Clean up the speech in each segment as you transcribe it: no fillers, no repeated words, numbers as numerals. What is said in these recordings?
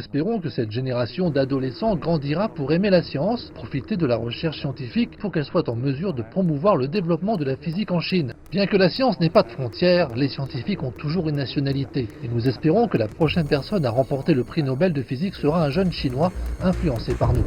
espérons que cette génération d'adolescents grandira pour aimer la science, profiter de la recherche scientifique pour qu'elle soit en mesure de promouvoir le développement de la physique en Chine. Bien que la science n'ait pas de frontières, les scientifiques ont toujours une nationalité. Et nous espérons que la prochaine personne à remporter le prix Nobel de physique sera un jeune chinois influencé par nous.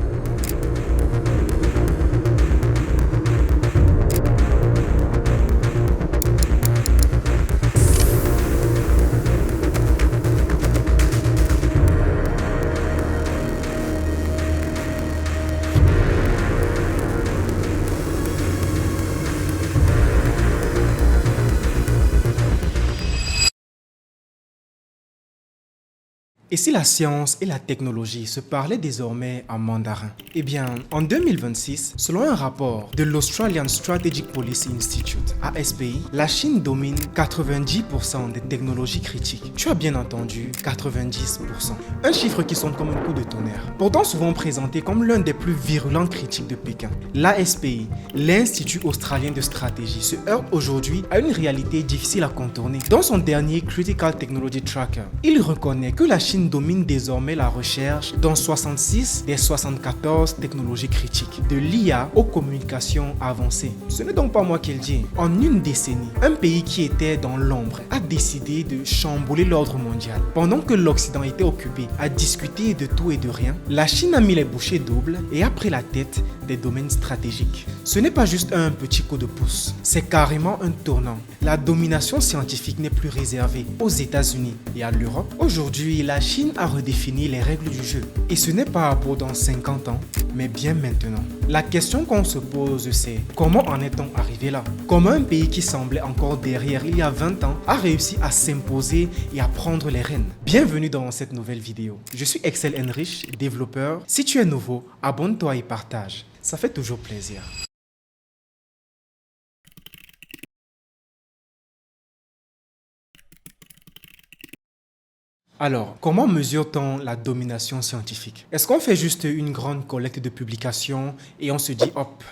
Et si la science et la technologie se parlaient désormais en mandarin? Eh bien, en 2026, selon un rapport de l'Australian Strategic Policy Institute, ASPI, la Chine domine 90% des technologies critiques. Tu as bien entendu, 90%. Un chiffre qui sonne comme un coup de tonnerre. Pourtant souvent présenté comme l'un des plus virulents critiques de Pékin. L'ASPI, l'Institut australien de stratégie, se heurte aujourd'hui à une réalité difficile à contourner. Dans son dernier Critical Technology Tracker, il reconnaît que la Chine domine désormais la recherche dans 66 des 74 technologies critiques, de l'IA aux communications avancées. Ce n'est donc pas moi qui le dis. En une décennie, un pays qui était dans l'ombre a décidé de chambouler l'ordre mondial. Pendant que l'Occident était occupé à discuter de tout et de rien, la Chine a mis les bouchées doubles et a pris la tête des domaines stratégiques. Ce n'est pas juste un petit coup de pouce, c'est carrément un tournant. La domination scientifique n'est plus réservée aux États-Unis et à l'Europe. Aujourd'hui, la Chine a redéfini les règles du jeu. Et ce n'est pas pour dans 50 ans, mais bien maintenant. La question qu'on se pose, c'est comment en est-on arrivé là? Comment un pays qui semblait encore derrière il y a 20 ans a réussi à s'imposer et à prendre les rênes? Bienvenue dans cette nouvelle vidéo. Je suis Excel Henrich, développeur. Si tu es nouveau, abonne-toi et partage. Ça fait toujours plaisir. Alors, comment mesure-t-on la domination scientifique? Est-ce qu'on fait juste une grande collecte de publications et on se dit hop,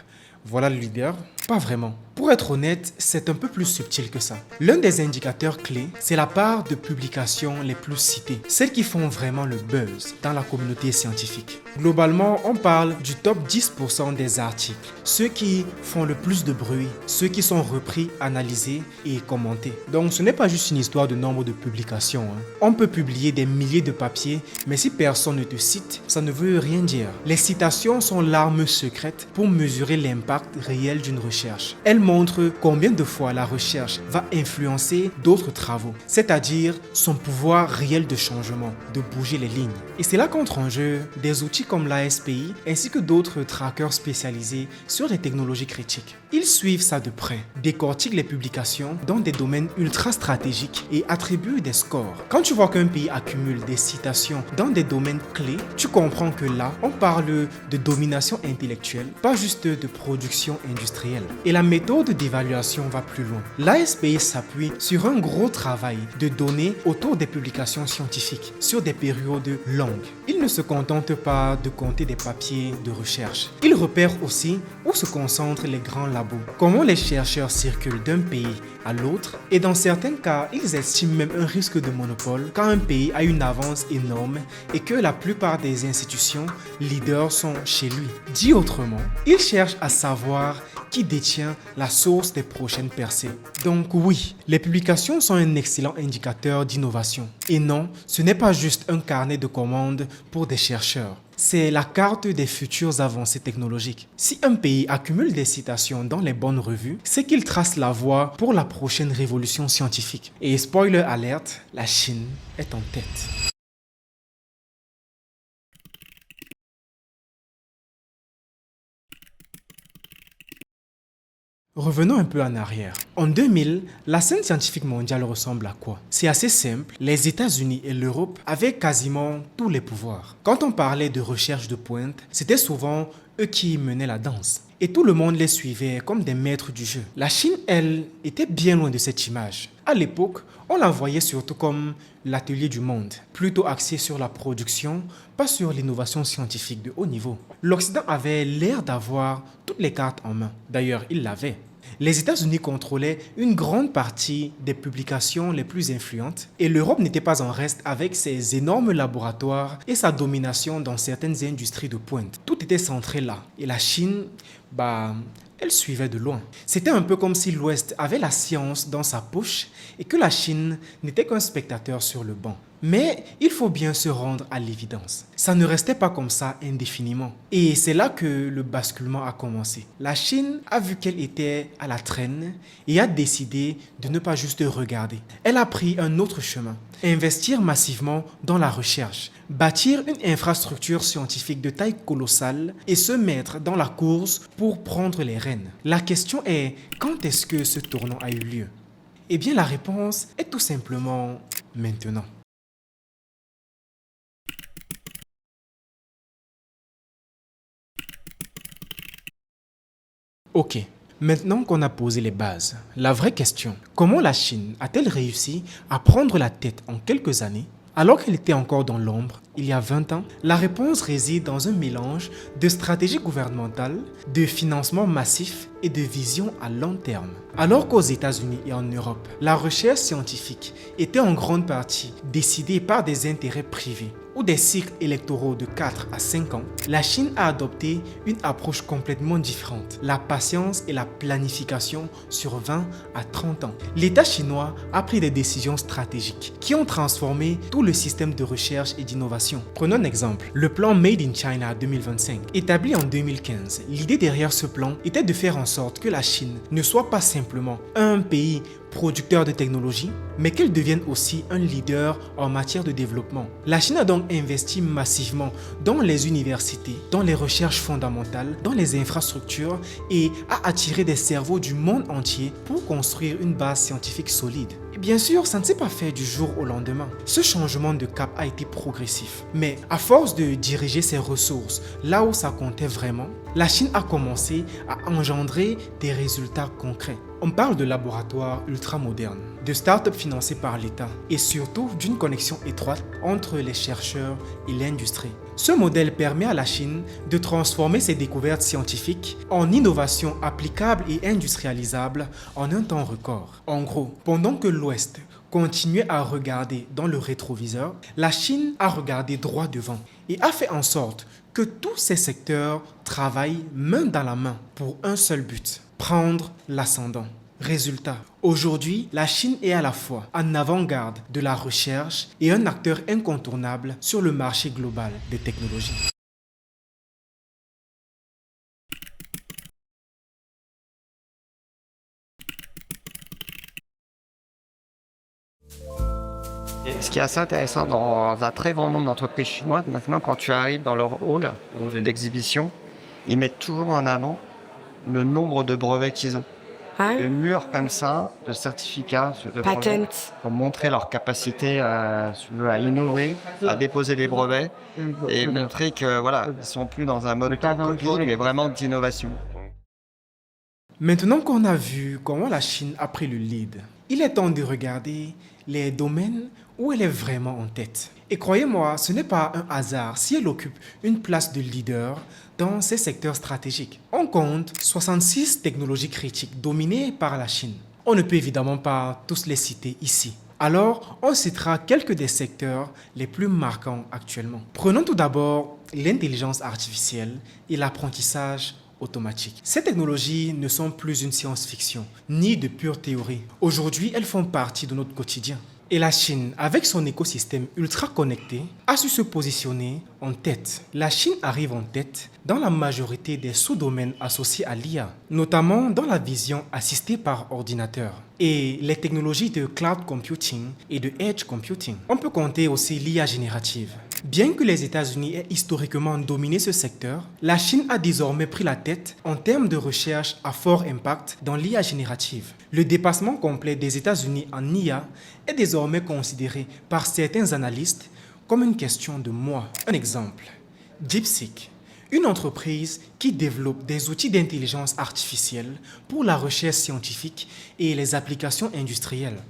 voilà le leader? Pas vraiment. Pour être honnête, c'est un peu plus subtil que ça. L'un des indicateurs clés, c'est la part de publications les plus citées, celles qui font vraiment le buzz dans la communauté scientifique. Globalement, on parle du top 10% des articles, ceux qui font le plus de bruit, ceux qui sont repris, analysés et commentés. Donc ce n'est pas juste une histoire de nombre de publications. On peut publier des milliers de papiers, mais si personne ne te cite, ça ne veut rien dire. Les citations sont l'arme secrète pour mesurer l'impact réel d'une recherche. Elles montrent combien de fois la recherche va influencer d'autres travaux, c'est-à-dire son pouvoir réel de changement, de bouger les lignes. Et c'est là qu'entrent en jeu des outils comme l'ASPI ainsi que d'autres trackers spécialisés sur les technologies critiques. Ils suivent ça de près, décortiquent les publications dans des domaines ultra stratégiques et attribuent des scores. Quand tu vois qu'un pays accumule des citations dans des domaines clés, tu comprends que là, on parle de domination intellectuelle, pas juste de production industrielle. Et la méthode d'évaluation va plus loin. L'ASPI s'appuie sur un gros travail de données autour des publications scientifiques sur des périodes longues. Il ne se contente pas de compter des papiers de recherche. Il repère aussi où se concentrent les grands labos, comment les chercheurs circulent d'un pays à l'autre et dans certains cas, ils estiment même un risque de monopole quand un pays a une avance énorme et que la plupart des institutions leaders sont chez lui. Dit autrement, ils cherchent à savoir qui détient la source des prochaines percées. Donc oui, les publications sont un excellent indicateur d'innovation. Et non, ce n'est pas juste un carnet de commandes pour des chercheurs. C'est la carte des futures avancées technologiques. Si un pays accumule des citations dans les bonnes revues, c'est qu'il trace la voie pour la prochaine révolution scientifique. Et spoiler alert, la Chine est en tête. Revenons un peu en arrière. En 2000, la scène scientifique mondiale ressemble à quoi? C'est assez simple, les États-Unis et l'Europe avaient quasiment tous les pouvoirs. Quand on parlait de recherche de pointe, c'était souvent eux qui menaient la danse. Et tout le monde les suivait comme des maîtres du jeu. La Chine, elle, était bien loin de cette image. À l'époque, on la voyait surtout comme l'atelier du monde, plutôt axé sur la production, pas sur l'innovation scientifique de haut niveau. L'Occident avait l'air d'avoir toutes les cartes en main. D'ailleurs, il l'avait. Les États-Unis contrôlaient une grande partie des publications les plus influentes et l'Europe n'était pas en reste avec ses énormes laboratoires et sa domination dans certaines industries de pointe. Tout était centré là et la Chine, elle suivait de loin. C'était un peu comme si l'Ouest avait la science dans sa poche et que la Chine n'était qu'un spectateur sur le banc. Mais il faut bien se rendre à l'évidence. Ça ne restait pas comme ça indéfiniment. Et c'est là que le basculement a commencé. La Chine a vu qu'elle était à la traîne et a décidé de ne pas juste regarder. Elle a pris un autre chemin. Investir massivement dans la recherche, bâtir une infrastructure scientifique de taille colossale et se mettre dans la course pour prendre les rênes. La question est, quand est-ce que ce tournant a eu lieu? Eh bien, la réponse est tout simplement maintenant. Ok, maintenant qu'on a posé les bases, la vraie question, comment la Chine a-t-elle réussi à prendre la tête en quelques années alors qu'elle était encore dans l'ombre il y a 20 ans? La réponse réside dans un mélange de stratégie gouvernementale, de financement massif et de vision à long terme. Alors qu'aux États-Unis et en Europe, la recherche scientifique était en grande partie décidée par des intérêts privés ou des cycles électoraux de 4 à 5 ans, la Chine a adopté une approche complètement différente, la patience et la planification sur 20 à 30 ans. L'État chinois a pris des décisions stratégiques qui ont transformé tout le système de recherche et d'innovation. Prenons un exemple, le plan Made in China 2025. Établi en 2015, l'idée derrière ce plan était de faire en sorte que la Chine ne soit pas simplement un pays producteur de technologie, mais qu'elle devienne aussi un leader en matière de développement. La Chine a donc investi massivement dans les universités, dans les recherches fondamentales, dans les infrastructures et a attiré des cerveaux du monde entier pour construire une base scientifique solide. Et bien sûr, ça ne s'est pas fait du jour au lendemain. Ce changement de cap a été progressif. Mais à force de diriger ses ressources là où ça comptait vraiment, la Chine a commencé à engendrer des résultats concrets. On parle de laboratoires ultramodernes, de startups financés par l'État et surtout d'une connexion étroite entre les chercheurs et l'industrie. Ce modèle permet à la Chine de transformer ses découvertes scientifiques en innovations applicables et industrialisables en un temps record. En gros, pendant que l'Ouest continuait à regarder dans le rétroviseur, la Chine a regardé droit devant et a fait en sorte que tous ces secteurs travaillent main dans la main pour un seul but, prendre l'ascendant. Résultat, aujourd'hui, la Chine est à la fois en avant-garde de la recherche et un acteur incontournable sur le marché global des technologies. Et ce qui est assez intéressant dans un très grand nombre d'entreprises chinoises, maintenant quand tu arrives dans leur hall d'exhibition, ils mettent toujours en avant le nombre de brevets qu'ils ont. Le mur comme ça, de certificats, de brevets, pour montrer leur capacité à innover, à déposer des brevets et montrer que voilà, ils sont plus dans un mode copie, mais vraiment d'innovation. Maintenant qu'on a vu comment la Chine a pris le lead, il est temps de regarder les domaines où elle est vraiment en tête. Et croyez-moi, ce n'est pas un hasard si elle occupe une place de leader dans ces secteurs stratégiques. On compte 66 technologies critiques dominées par la Chine. On ne peut évidemment pas tous les citer ici. Alors, on citera quelques des secteurs les plus marquants actuellement. Prenons tout d'abord l'intelligence artificielle et l'apprentissage automatique. Ces technologies ne sont plus une science-fiction, ni de pure théorie. Aujourd'hui, elles font partie de notre quotidien. Et la Chine, avec son écosystème ultra connecté, a su se positionner en tête. La Chine arrive en tête dans la majorité des sous-domaines associés à l'IA, notamment dans la vision assistée par ordinateur et les technologies de cloud computing et de edge computing. On peut compter aussi l'IA générative. Bien que les États-Unis aient historiquement dominé ce secteur, la Chine a désormais pris la tête en termes de recherche à fort impact dans l'IA générative. Le dépassement complet des États-Unis en IA est désormais considéré par certains analystes comme une question de mois. Un exemple, DeepSeek, une entreprise qui développe des outils d'intelligence artificielle pour la recherche scientifique et les applications industrielles.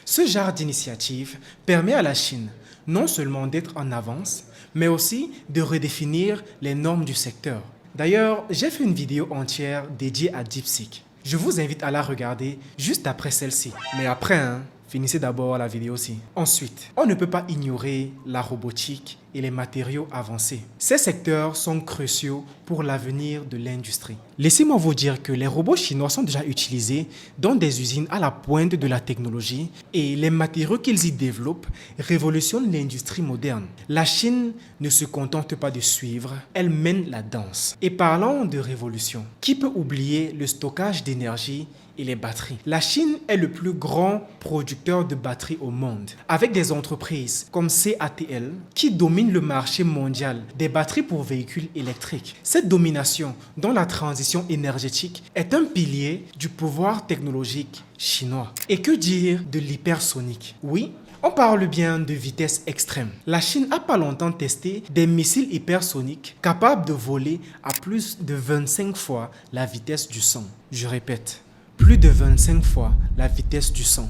Ce genre d'initiative permet à la Chine non seulement d'être en avance, mais aussi de redéfinir les normes du secteur. D'ailleurs, j'ai fait une vidéo entière dédiée à DeepSeek. Je vous invite à la regarder juste après celle-ci. Mais après, finissez d'abord la vidéo aussi. Ensuite, on ne peut pas ignorer la robotique et les matériaux avancés. Ces secteurs sont cruciaux pour l'avenir de l'industrie. Laissez-moi vous dire que les robots chinois sont déjà utilisés dans des usines à la pointe de la technologie et les matériaux qu'ils y développent révolutionnent l'industrie moderne. La Chine ne se contente pas de suivre, elle mène la danse. Et parlant de révolution, qui peut oublier le stockage d'énergie et les batteries? La Chine est le plus grand producteur de batteries au monde, avec des entreprises comme CATL qui dominent le marché mondial des batteries pour véhicules électriques. Cette domination dans la transition énergétique est un pilier du pouvoir technologique chinois. Et que dire de l'hypersonique? Oui, on parle bien de vitesse extrême. La Chine n'a pas longtemps testé des missiles hypersoniques capables de voler à plus de 25 fois la vitesse du son. Je répète, plus de 25 fois la vitesse du son.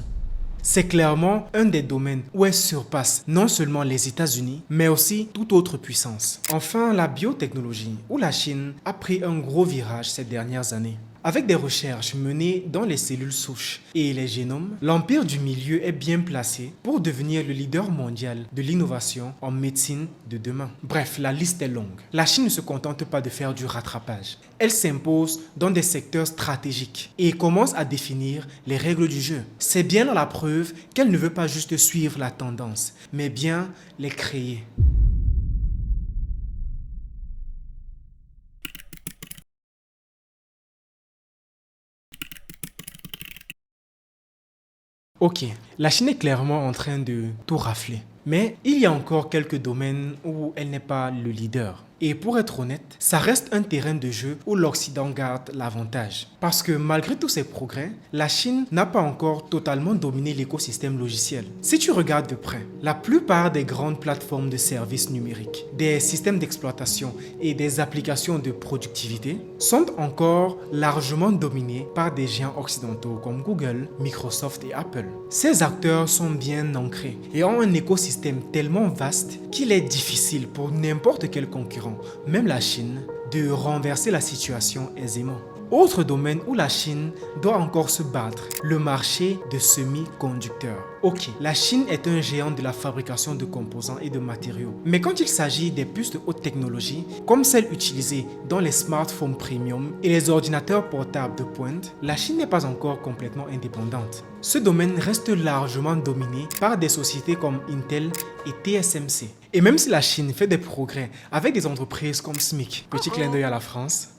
C'est clairement un des domaines où elle surpasse non seulement les États-Unis, mais aussi toute autre puissance. Enfin, la biotechnologie, où la Chine a pris un gros virage ces dernières années. Avec des recherches menées dans les cellules souches et les génomes, l'empire du milieu est bien placé pour devenir le leader mondial de l'innovation en médecine de demain. Bref, la liste est longue. La Chine ne se contente pas de faire du rattrapage. Elle s'impose dans des secteurs stratégiques et commence à définir les règles du jeu. C'est bien là la preuve qu'elle ne veut pas juste suivre la tendance, mais bien les créer. Ok, la Chine est clairement en train de tout rafler. Mais il y a encore quelques domaines où elle n'est pas le leader. Et pour être honnête, ça reste un terrain de jeu où l'Occident garde l'avantage. Parce que malgré tous ces progrès, la Chine n'a pas encore totalement dominé l'écosystème logiciel. Si tu regardes de près, la plupart des grandes plateformes de services numériques, des systèmes d'exploitation et des applications de productivité sont encore largement dominés par des géants occidentaux comme Google, Microsoft et Apple. Ces acteurs sont bien ancrés et ont un écosystème tellement vaste qu'il est difficile pour n'importe quel concurrent, même la Chine, de renverser la situation aisément. Autre domaine où la Chine doit encore se battre, le marché de semi-conducteurs. Ok, la Chine est un géant de la fabrication de composants et de matériaux. Mais quand il s'agit des puces de haute technologie, comme celles utilisées dans les smartphones premium et les ordinateurs portables de pointe, la Chine n'est pas encore complètement indépendante. Ce domaine reste largement dominé par des sociétés comme Intel et TSMC. Et même si la Chine fait des progrès avec des entreprises comme SMIC, petit clin d'œil à la France,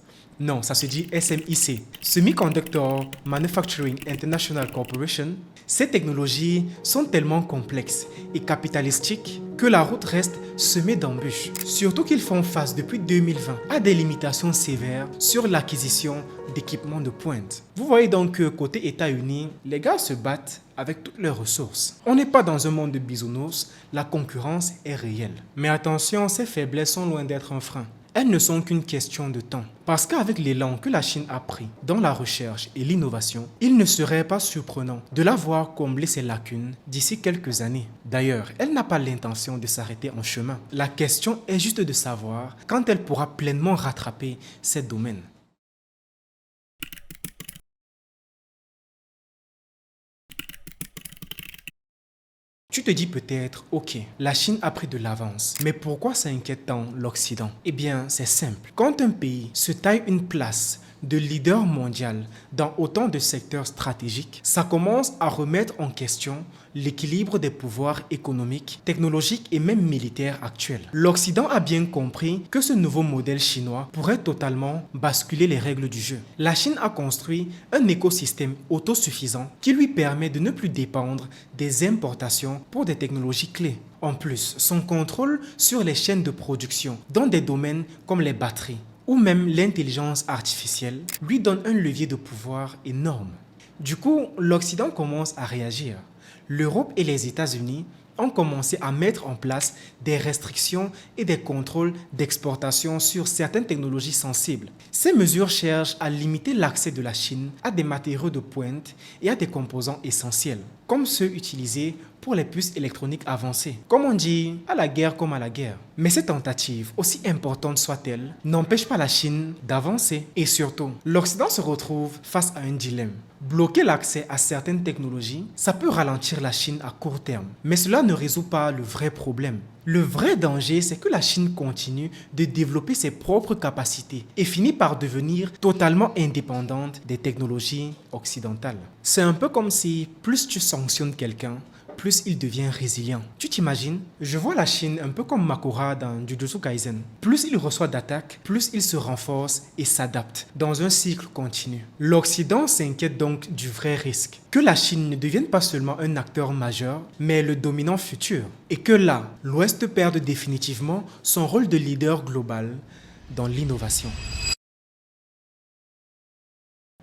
non, ça se dit SMIC, Semiconductor Manufacturing International Corporation. Ces technologies sont tellement complexes et capitalistiques que la route reste semée d'embûches. Surtout qu'ils font face depuis 2020 à des limitations sévères sur l'acquisition d'équipements de pointe. Vous voyez donc que côté États-Unis, les gars se battent avec toutes leurs ressources. On n'est pas dans un monde de bisounours, la concurrence est réelle. Mais attention, ces faiblesses sont loin d'être un frein. Elles ne sont qu'une question de temps. Parce qu'avec l'élan que la Chine a pris dans la recherche et l'innovation, il ne serait pas surprenant de la voir combler ses lacunes d'ici quelques années. D'ailleurs, elle n'a pas l'intention de s'arrêter en chemin. La question est juste de savoir quand elle pourra pleinement rattraper ces domaines. Tu te dis peut-être, ok, la Chine a pris de l'avance, mais pourquoi ça inquiète tant l'Occident? Eh bien, c'est simple. Quand un pays se taille une place de leader mondial dans autant de secteurs stratégiques, ça commence à remettre en question l'équilibre des pouvoirs économiques, technologiques et même militaires actuels. L'Occident a bien compris que ce nouveau modèle chinois pourrait totalement basculer les règles du jeu. La Chine a construit un écosystème autosuffisant qui lui permet de ne plus dépendre des importations pour des technologies clés. En plus, son contrôle sur les chaînes de production dans des domaines comme les batteries ou même l'intelligence artificielle lui donne un levier de pouvoir énorme. Du coup, l'Occident commence à réagir. L'Europe et les États-Unis ont commencé à mettre en place des restrictions et des contrôles d'exportation sur certaines technologies sensibles. Ces mesures cherchent à limiter l'accès de la Chine à des matériaux de pointe et à des composants essentiels. comme ceux utilisés pour les puces électroniques avancées. Comme on dit, à la guerre comme à la guerre. Mais ces tentatives, aussi importantes soient-elles, n'empêchent pas la Chine d'avancer. Et surtout, l'Occident se retrouve face à un dilemme. Bloquer l'accès à certaines technologies, ça peut ralentir la Chine à court terme. Mais cela ne résout pas le vrai problème. Le vrai danger, c'est que la Chine continue de développer ses propres capacités et finit par devenir totalement indépendante des technologies occidentales. C'est un peu comme si plus tu sanctionnes quelqu'un, plus il devient résilient. Tu t'imagines? Je vois la Chine un peu comme Makura dans Jujutsu Kaisen. Plus il reçoit d'attaques, plus il se renforce et s'adapte dans un cycle continu. L'Occident s'inquiète donc du vrai risque. Que la Chine ne devienne pas seulement un acteur majeur, mais le dominant futur. Et que là, l'Ouest perde définitivement son rôle de leader global dans l'innovation.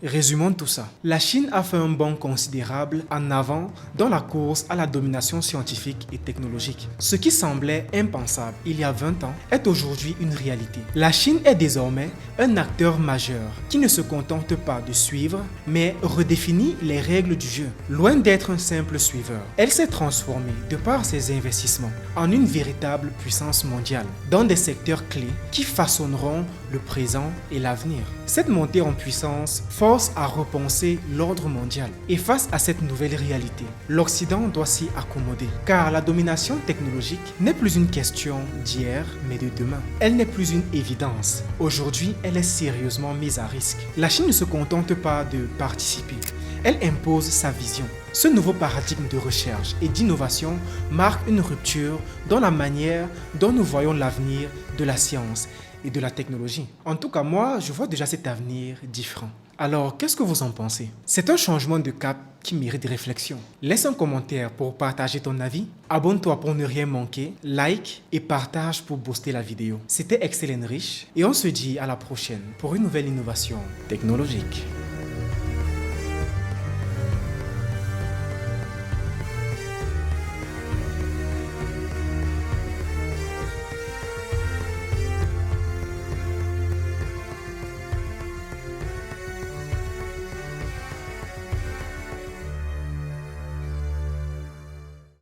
Résumons tout ça. La Chine a fait un bond considérable en avant dans la course à la domination scientifique et technologique. Ce qui semblait impensable il y a 20 ans est aujourd'hui une réalité. La Chine est désormais un acteur majeur qui ne se contente pas de suivre, mais redéfinit les règles du jeu. Loin d'être un simple suiveur, elle s'est transformée, de par ses investissements, en une véritable puissance mondiale, dans des secteurs clés qui façonneront le présent et l'avenir. Cette montée en puissance force à repenser l'ordre mondial. Et face à cette nouvelle réalité, l'Occident doit s'y accommoder. Car la domination technologique n'est plus une question d'hier, mais de demain. Elle n'est plus une évidence. Aujourd'hui, elle est sérieusement mise à risque. La Chine ne se contente pas de participer. Elle impose sa vision. Ce nouveau paradigme de recherche et d'innovation marque une rupture dans la manière dont nous voyons l'avenir de la science et de la technologie. En tout cas, moi, je vois déjà cet avenir différent. Alors, qu'est-ce que vous en pensez? C'est un changement de cap qui mérite réflexion. Laisse un commentaire pour partager ton avis. Abonne-toi pour ne rien manquer. Like et partage pour booster la vidéo. C'était Excel Enrich et on se dit à la prochaine pour une nouvelle innovation technologique.